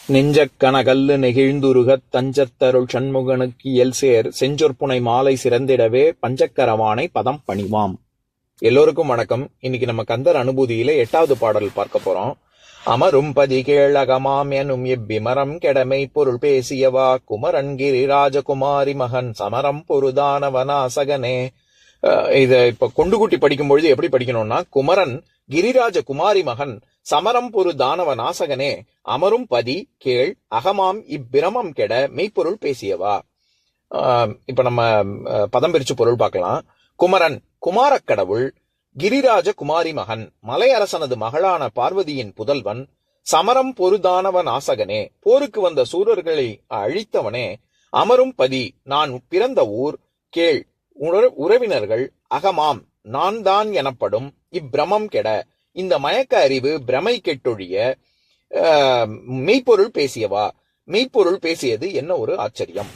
நெஞ்சக் கனகல்லு நெகிழ்ந்துருகத் தஞ்சத்தருள் சண்முகனுக்கு இயல்சேர் செஞ்சொற்புனை மாலை சிறந்திடவே பஞ்சக்கரவானை பதம் பணிவாம். எல்லோருக்கும் வணக்கம். இன்னைக்கு நம்ம கந்தர் அனுபூதியில 8வது பாடல் பார்க்க போறோம். அமரும் பதி கேளகமாம் எனும் இவ்விமரம் கெடமை பொருள் பேசியவா குமரன் கிரிராஜகுமாரி மகன் சமரம் பொருதானவனாசகனே. இத இப்ப கொண்டு கூட்டி படிக்கும் பொழுது எப்படி படிக்கணும்னா, குமரன் கிரிராஜ குமாரி மகன் சமரம் பொரு தானவ நாசகனே அமரும் பதி கேள் அகமாம் இப்பிரமம் கெட மெய்ப்பொருள் பேசியவா. இப்ப நம்ம பதம் பிரிச்சு பொருள் பார்க்கலாம். குமரன் குமாரக் கடவுள், கிரிராஜ குமாரி மகன் மலையரசனது மகளான பார்வதியின் புதல்வன், சமரம் பொருதானவ நாசகனே போருக்கு வந்த சூரர்களை அழித்தவனே, அமரும் பதி நான் பிறந்த ஊர், கேள் உறவினர்கள், அகமாம் நான் தான் எனப்படும் இப்பிரமம் கெட இந்த மயக்க அறிவு பிரமை கெட்டொழிய மெய்ப்பொருள் பேசியவா. மெய்ப்பொருள் பேசியது என்ன ஒரு ஆச்சரியம்.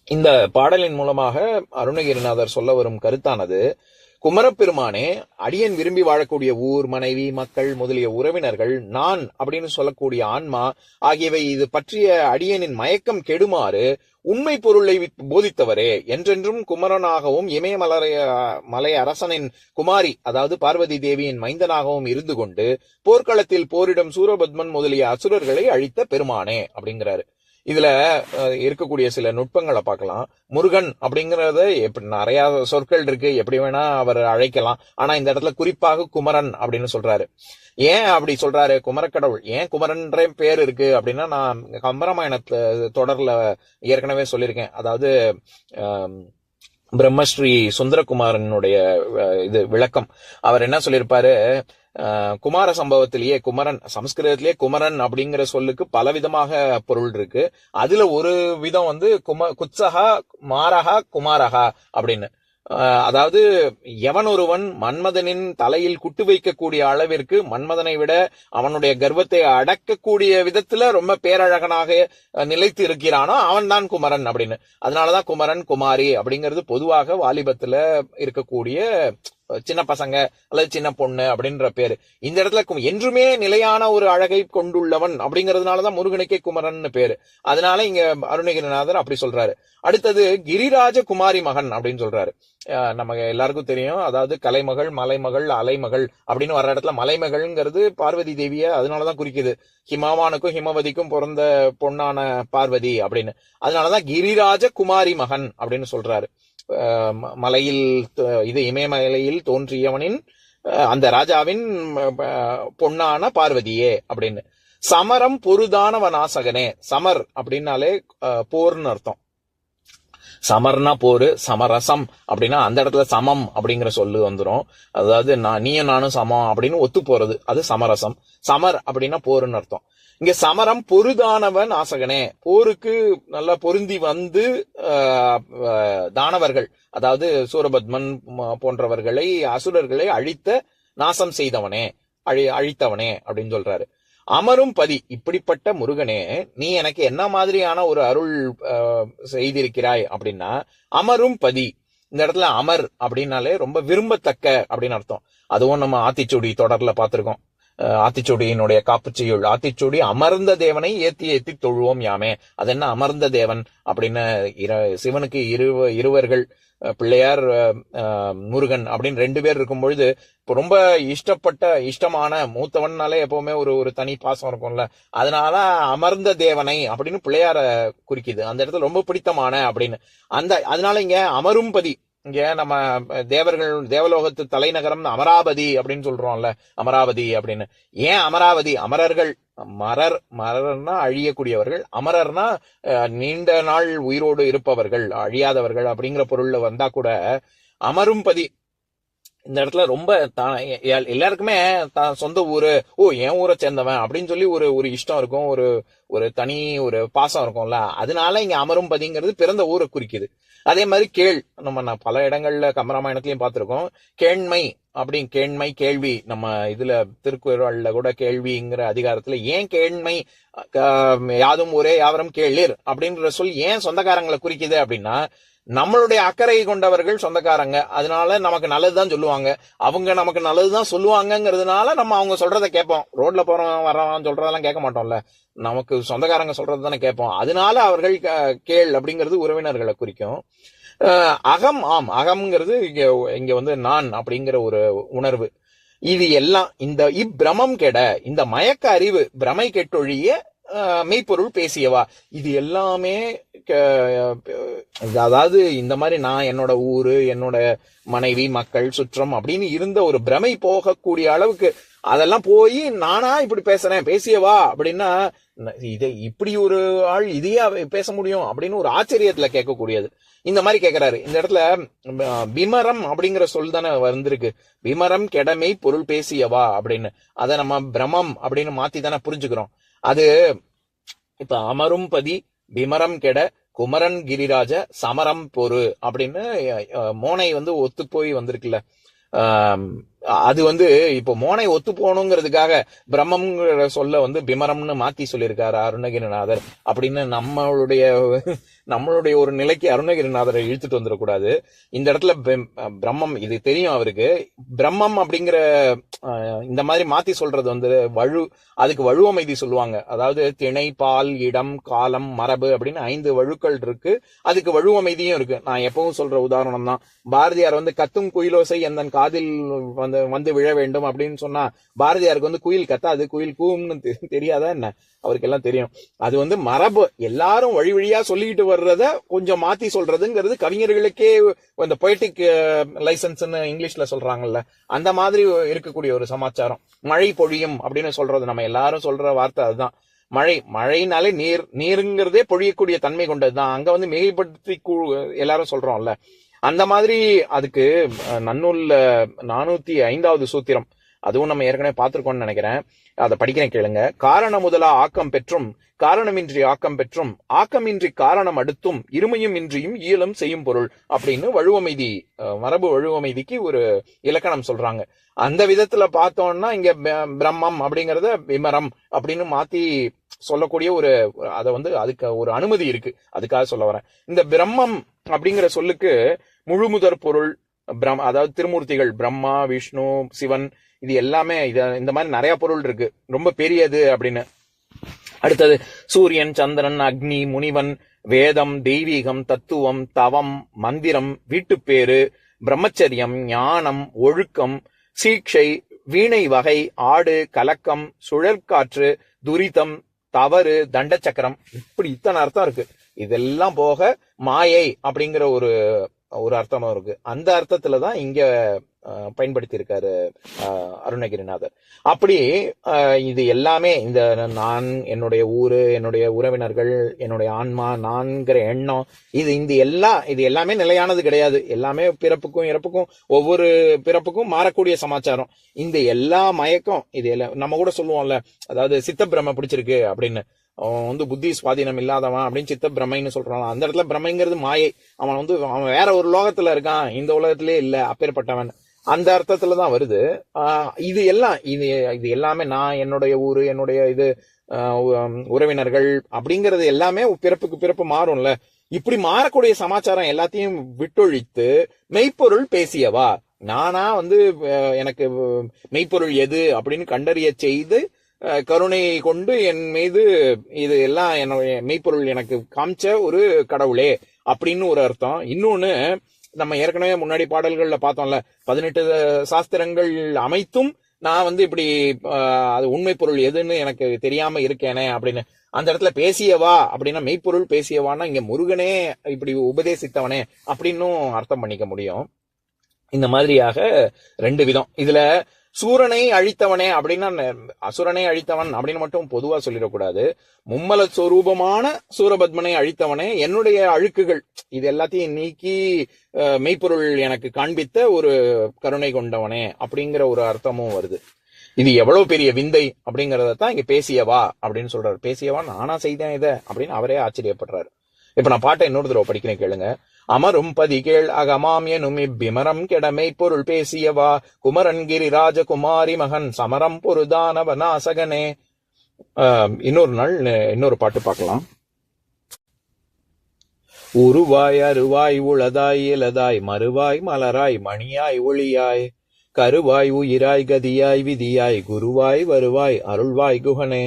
இந்த பாடலின் மூலமாக அருணகிரிநாதர் சொல்ல வரும் கருத்தானது, குமரப்பெருமானே அடியன் விரும்பி வாழக்கூடிய ஊர், மனைவி, மக்கள் முதலிய உறவினர்கள், நான் அப்படின்னு சொல்லக்கூடிய ஆன்மா ஆகியவை இது பற்றிய அடியனின் மயக்கம் கெடுமாறு உண்மை பொருளை போதித்தவரே, என்றென்றும் குமரனாகவும் இமயமலை அரசனின் குமாரி அதாவது பார்வதி தேவியின் மைந்தனாகவும் இருந்து கொண்டு போர்க்களத்தில் போரிடும் சூரபத்மன் முதலிய அசுரர்களை அழித்த பெருமானே அப்படிங்கிறாரு. இதுல இருக்கக்கூடிய சில நுட்பங்களை பார்க்கலாம். முருகன் அப்படிங்கறத எப்படி நிறைய சொற்கள் இருக்கு, எப்படி வேணா அவர் அழைக்கலாம். ஆனா இந்த இடத்துல குறிப்பாக குமரன் அப்படின்னு சொல்றாரு. ஏன் அப்படி சொல்றாரு? குமரக்கடவுள் ஏன் குமரன்ற பேர் இருக்கு அப்படின்னா, நான் கம்பராமாயண தொடர்ல ஏற்கனவே சொல்லியிருக்கேன். அதாவது பிரம்மஸ்ரீ சுந்தரகுமாரனுடைய இது விளக்கம். அவர் என்ன சொல்லியிருப்பாரு, குமார சம்பவத்திலேயே குமரன், சமஸ்கிருதத்திலேயே குமரன் அப்படிங்கிற சொல்லுக்கு பலவிதமாக பொருள் இருக்கு. அதுல ஒரு விதம் குத்சகா மாரகா குமாரகா அப்படின்னு. அதாவது எவன் ஒருவன் மன்மதனின் தலையில் குட்டு வைக்கக்கூடிய அளவிற்கு மன்மதனை விட அவனுடைய கர்வத்தை அடக்கக்கூடிய விதத்துல ரொம்ப பேரழகனாக நிலைத்து இருக்கிறானோ அவன் தான் குமரன் அப்படின்னு. அதனாலதான் குமரன் குமாரி அப்படிங்கிறது பொதுவாக வாலிபத்துல இருக்கக்கூடிய சின்ன பசங்க அல்லது சின்ன பொண்ணு அப்படின்ற பேரு. இந்த இடத்துல என்றுமே நிலையான ஒரு அழகை கொண்டுள்ளவன் அப்படிங்கறதுனாலதான் முருகனுக்கே குமரன் பேரு. அதனால இங்க அருணகிரிநாதர் அப்படி சொல்றாரு. அடுத்தது கிரிராஜ குமாரி மகன் அப்படின்னு சொல்றாரு. நம்ம எல்லாருக்கும் தெரியும், அதாவது கலைமகள், மலைமகள், அலைமகள் அப்படின்னு வர்ற இடத்துல மலைமகள்ங்கிறது பார்வதி தேவிய அதனாலதான் குறிக்குது. ஹிமவானுக்கும் ஹிமவதிக்கும் பிறந்த பொண்ணான பார்வதி அப்படின்னு. அதனாலதான் கிரிராஜ குமாரி மகன் அப்படின்னு சொல்றாரு. மலையில் இது இமயமலையில் தோன்றியவனின் அந்த ராஜாவின் பொன்னான பார்வதியே அப்படின்னு. சமரம் பொருதானவ நாசகனே. சமர் அப்படின்னாலே போர்னு அர்த்தம். சமர்னா போரு, சமரசம் அப்படின்னா அந்த இடத்துல சமம் அப்படிங்கிற சொல்லு வந்துடும். அதாவது நீயும் நானும் சமம் அப்படின்னு ஒத்து போறது, அது சமரசம். சமர் அப்படின்னா போருன்னு அர்த்தம். இங்க சமரம் பொருதானவன் ஆசகனே, போருக்கு நல்லா பொருந்தி வந்து தானவர்கள் அதாவது சூரபத்மன் போன்றவர்களை அசுரர்களை அழித்த நாசம் செய்தவனே, அழித்தவனே அப்படின்னு சொல்றாரு. அமரும் பதி, இப்படிப்பட்ட முருகனே நீ எனக்கு என்ன மாதிரியான ஒரு அருள் செய்திருக்கிறாய் அப்படின்னா, அமரும் பதி இந்த இடத்துல அமர் அப்படின்னாலே ரொம்ப விரும்பத்தக்க அப்படின்னு அர்த்தம். அதுவும் நம்ம ஆத்திச்சூடி தொடர்ல பார்த்திருக்கோம். ஆத்திச்சூடியினுடைய காப்புச்செய்யுள், ஆத்திச்சூடி அமர்ந்த தேவனை ஏத்தி ஏத்தி தொழுவோம் யாமே. அது என்ன அமர்ந்த தேவன் அப்படின்னு? சிவனுக்கு இருவர்கள், பிள்ளையார், முருகன் அப்படின்னு 2 பேர் இருக்கும் பொழுது ரொம்ப இஷ்டமான மூத்தவன்னாலே எப்பவுமே ஒரு தனி பாசம் இருக்கும்ல. அதனால அமர்ந்த தேவனை அப்படின்னு பிள்ளையார குறிக்குது. அந்த இடத்துல ரொம்ப பிடித்தமான அப்படின்னு. அதனால இங்க அமரும் பதி, இங்க நம்ம தேவலோகத்து தலைநகரம் அமராவதி அப்படின்னு சொல்றோம்ல, அமராவதி அப்படின்னு. ஏன் அமராவதி? அமரர்கள், மரர்னா அழியக்கூடியவர்கள், அமரர்னா நீண்ட நாள் உயிரோடு இருப்பவர்கள், அழியாதவர்கள் அப்படிங்கிற பொருள்ல வந்தா கூட அமரும் பதி இந்த இடத்துல ரொம்ப எல்லாருக்குமே சொந்த ஊரு, என் ஊரை சேர்ந்தவன் அப்படின்னு சொல்லி ஒரு இஷ்டம் இருக்கும், ஒரு தனி ஒரு பாசம் இருக்கும்ல. அதனால இங்க அமரும் பதிங்கிறது பிறந்த ஊரை குறிக்குது. அதே மாதிரி கேள், நம்ம பல இடங்கள்ல கம்பராமாயணத்திலயும் பார்த்திருக்கோம். கேண்மை அப்படின்னு, கேண்மை கேள்வி, நம்ம இதுல திருக்குறள்ல கூட கேள்விங்கிற அதிகாரத்துல ஏன் கேண்மை, யாதும் ஊரே யாவரும் கேளீர் அப்படின்ற சொல் ஏன் சொந்தக்காரங்களை குறிக்குது அப்படின்னா, நம்மளுடைய அக்கறை கொண்டவர்கள் சொந்தக்காரங்க, அதனால நமக்கு நல்லதுதான் சொல்லுவாங்க. அவங்க நமக்கு நல்லதுதான் சொல்லுவாங்கங்கிறதுனால நம்ம அவங்க சொல்றதை கேட்போம். ரோட்ல போறவன் வர்றவன் சொல்றதெல்லாம் கேட்க மாட்டோம்ல, நமக்கு சொந்தக்காரங்க சொல்றது தானே கேட்போம். அதனால அவர்கள் கேள் அப்படிங்கிறது உறவினர்களை குறிக்கும். அகம், ஆம், அகம்ங்கிறது இங்க வந்து நான் அப்படிங்கிற ஒரு உணர்வு. இது எல்லாம் இந்த இப்பிரமம் கெட, இந்த மயக்க அறிவு பிரமை கெட்டொழிய மெய்ப்பொருள் பேசியவா, இது எல்லாமே அதாவது இந்த மாதிரி நான் என்னோட ஊரு, என்னோட மனைவி, மக்கள், சுற்றம் அப்படின்னு இருந்த ஒரு பிரமை போகக்கூடிய அளவுக்கு அதெல்லாம் போய் நானா இப்படி பேசுறேன் பேசியவா அப்படின்னா, இதை இப்படி ஒரு ஆள் இதையா பேச முடியும் அப்படின்னு ஒரு ஆச்சரியத்துல கேட்கக்கூடியது. இந்த மாதிரி கேட்கிறாரு. இந்த இடத்துல பிமரம் அப்படிங்கிற சொல் தானே வந்திருக்கு. பிமரம் கெடமை பொருள் பேசியவா அப்படின்னு, அதை நம்ம பிரமம் அப்படின்னு மாத்தி தானே புரிஞ்சுக்கிறோம். அது இப்ப அமரும் பதி பிமரம் கெட குமரன் கிரிராஜ சமரம் பொரு அப்படின்னு மோனை வந்து ஒத்து போய் வந்திருக்குல்ல. அது வந்து இப்போ மோனை ஒத்து போகணுங்கிறதுக்காக பிரம்மங்கிற சொல்ல வந்து பிமரம்னு மாத்தி சொல்லியிருக்காரு அருணகிரிநாதர் அப்படின்னு நம்மளுடைய ஒரு நிலைக்கு அருணகிரிநாதரை இழுத்துட்டு வந்துடக்கூடாது. இந்த இடத்துல பிரம்மம், இது தெரியும் அவருக்கு. பிரம்மம் அப்படிங்கிற இந்த மாதிரி மாத்தி சொல்றது வந்து அதுக்கு வழுவமைதி சொல்லுவாங்க. அதாவது திணை, பால், இடம், காலம், மரபு அப்படின்னு 5 வழுக்கள் இருக்கு. அதுக்கு வழுவமைதியும் இருக்கு. நான் எப்பவும் சொல்ற உதாரணம் தான். பாரதியார் வந்து கத்தும் குயிலோசை எந்தன் காதில் வந்து விழ வேண்டும் அப்படின்னு சொன்னா பாரதியாருக்கு வந்து குயில் கத்தாது, குயில் கூவும்னு தெரியாதா என்ன? அவருக்கு எல்லாம் தெரியும். அது வந்து மரபு, எல்லாரும் வழி வழியா சொல்லிக்கிட்டு வர்றத கொஞ்சம் மாத்தி சொல்றதுங்கிறது கவிஞர்களுக்கே இந்த பொய்டிக் லைசன்ஸ்ன்னு இங்கிலீஷ்ல சொல்றாங்கல்ல, அந்த மாதிரி இருக்கக்கூடிய ஒரு சமாச்சாரம். மழை பொழியும் அப்படின்னு சொல்றது நம்ம எல்லாரும் சொல்ற வார்த்தை அதுதான். மழைனாலே நீருங்கிறதே பொழியக்கூடிய தன்மை கொண்டதுதான். அங்க வந்து மிகைப்படுத்தி எல்லாரும் சொல்றோம்ல, அந்த மாதிரி. அதுக்கு நன்னூல்ல 405வது சூத்திரம், அதுவும் நம்ம ஏற்கனவே பார்த்திருக்கோம்னு நினைக்கிறேன், அதை படிக்கிறேன் கேளுங்க. காரண முதலா ஆக்கம் பெற்றும் காரணமின்றி ஆக்கம் பெற்றும் ஆக்கமின்றி காரணம் அடுத்தும் இருமையும் இன்றியும் இயலும் செய்யும் பொருள் அப்படின்னு வழுவமைதி, மரபு வழுவமைதிக்கு ஒரு இலக்கணம் சொல்றாங்க. அந்த விதத்துல பார்த்தோம்னா இங்க பிரம்மம் அப்படிங்கறத விமரம் அப்படின்னு மாத்தி சொல்லக்கூடிய ஒரு அதை வந்து அதுக்கு ஒரு அனுமதி இருக்கு. அதுக்காக சொல்ல வரேன். இந்த பிரம்மம் அப்படிங்கிற சொல்லுக்கு முழுமுதற் பொருள் அதாவது திருமூர்த்திகள் பிரம்மா, விஷ்ணு, சிவன், இது எல்லாமே இந்த மாதிரி நிறைய பொருள் இருக்கு, ரொம்ப பெரியது அப்படின்னு. அடுத்தது சூரியன், சந்திரன், அக்னி, முனிவன், வேதம், தெய்வீகம், தத்துவம், தவம், மந்திரம், வீட்டுப்பேரு, பிரம்மச்சரியம், ஞானம், ஒழுக்கம், சீட்சை, வீணை வகை, ஆடு, கலக்கம், சுழற்காற்று, துரிதம், தவறு, தண்டச்சக்கரம், இப்படி இத்தனை அர்த்தம் இருக்கு. இதெல்லாம் போக மாயை அப்படிங்கிற ஒரு அர்த்தமும் இருக்கு. அந்த அர்த்தத்துலதான் இங்க பயன்படுத்தி இருக்காரு அருணகிரிநாதர். அப்படி இது எல்லாமே இந்த நான், என்னுடைய ஊரு, என்னுடைய உறவினர்கள், என்னுடைய ஆன்மா, நான்கிற எண்ணம், இது எல்லாமே நிலையானது கிடையாது. எல்லாமே பிறப்புக்கும் இறப்புக்கும், ஒவ்வொரு பிறப்புக்கும் மாறக்கூடிய சமாச்சாரம். இந்த எல்லா மயக்கம், இது எல்லாம் நம்ம கூட சொல்லுவோம்ல, அதாவது சித்த பிரம பிடிச்சிருக்கு அப்படின்னு, அவன் வந்து புத்தி சுவாதீனம் இல்லாதவன் அப்படின்னு சித்த பிரமைன்னு சொல்றான். அந்த இடத்துல பிரமைங்கிறது மாயை. அவன் வேற ஒரு லோகத்துல இருக்கான், இந்த உலகத்திலே இல்ல, அப்பேற்பட்டவன், அந்த அர்த்தத்துலதான் வருது. இது எல்லாமே நான், என்னுடைய ஊரு, என்னுடைய உறவினர்கள் அப்படிங்கறது எல்லாமே பிறப்புக்கு பிறப்பு மாறும்ல. இப்படி மாறக்கூடிய சமாச்சாரம் எல்லாத்தையும் விட்டொழித்து மெய்ப்பொருள் பேசியவா, நானா வந்து எனக்கு மெய்ப்பொருள் எது அப்படின்னு கண்டறிய செய்து கருணை கொண்டு என் மீது இது எல்லாம் என்னுடைய மெய்ப்பொருள் எனக்கு காமிச்ச ஒரு கடவுளே அப்படின்னு ஒரு அர்த்தம். இன்னொன்னு, நம்ம ஏற்கனவே முன்னாடி பாடல்கள்ல பார்த்தோம்ல, 18 சாஸ்திரங்கள் அமைத்தும் நான் வந்து இப்படி அது உண்மை பொருள் எதுன்னு எனக்கு தெரியாம இருக்கேனே அப்படின்னு. அந்த இடத்துல பேசியவா அப்படின்னா மெய்ப்பொருள் பேசியவான்னா இங்க முருகனே இப்படி உபதேசித்தவனே அப்படின்னும் அர்த்தம் பண்ணிக்க முடியும். இந்த மாதிரியாக 2 விதம். இதுல சூரனை அழித்தவனே அப்படின்னா அசுரனை அழித்தவன் அப்படின்னு மட்டும் பொதுவா சொல்லிடக்கூடாது. மும்மல சொரூபமான சூரபத்மனை அழித்தவனே, என்னுடைய அழுக்குகள் இது எல்லாத்தையும் நீக்கி மெய்ப்பொருள் எனக்கு காண்பித்த ஒரு கருணை கொண்டவனே அப்படிங்கிற ஒரு அர்த்தமும் வருது. இது எவ்வளவு பெரிய விந்தை அப்படிங்கறதான் இங்க பேசியவா அப்படின்னு சொல்றாரு. பேசியவா நானா செய்தேன் இதை அப்படின்னு அவரே ஆச்சரியப்படுறாரு. இப்ப நான் பாட்டை இன்னொரு தடவை படிக்கிறேன் கேளுங்க. அமரும் பதி கேள் அகமாம் எனும் இப்பிமரம் கெடமை பொருள் பேசியவா, குமரன் கிரிராஜ குமாரி மகன் சமரம் பொருதானவ நாசகனே. இன்னொரு நாள் இன்னொரு பாட்டு பார்க்கலாம். உருவாய் அருவாய் உளதாய் இலதாய் மறுவாய் மலராய் மணியாய் ஒளியாய் கருவாய் உயிராய் கதியாய் விதியாய் குருவாய் வருவாய் அருள்வாய் குகனே